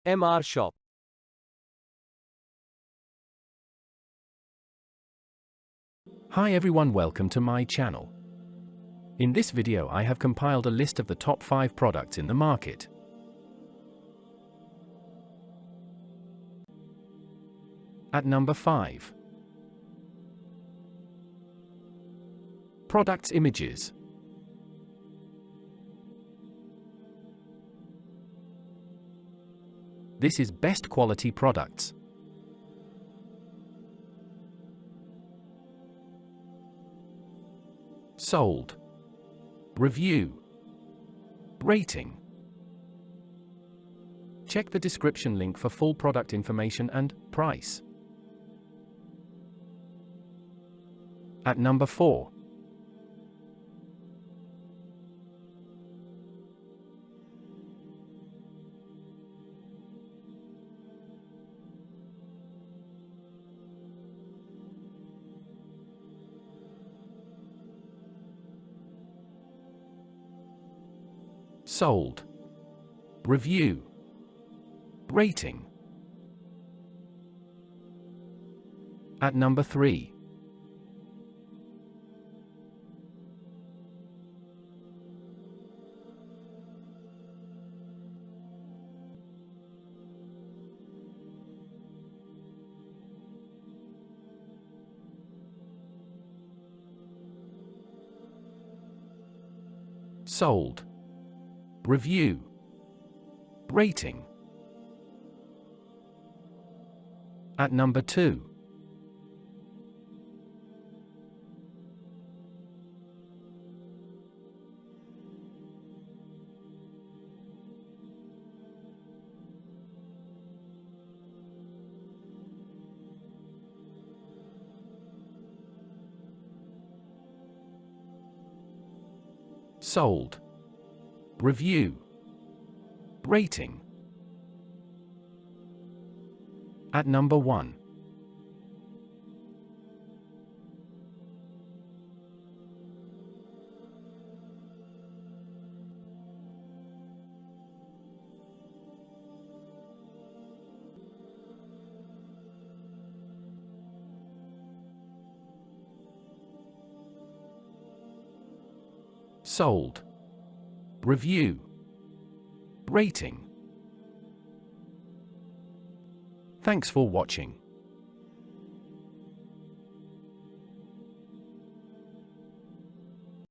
MR Shop. Hi everyone, welcome to my channel. In this video I have compiled a list of the top 5 products in the market. At number 5. Products images. This is best quality products. Sold. Review. Rating. Check the description link for full product information and price. At number 4. Sold. Review. Rating. At number 3. Sold. Review. Rating. At number 2. Sold. Review. Rating. At number 1. Sold. Review. Rating. Thanks for watching.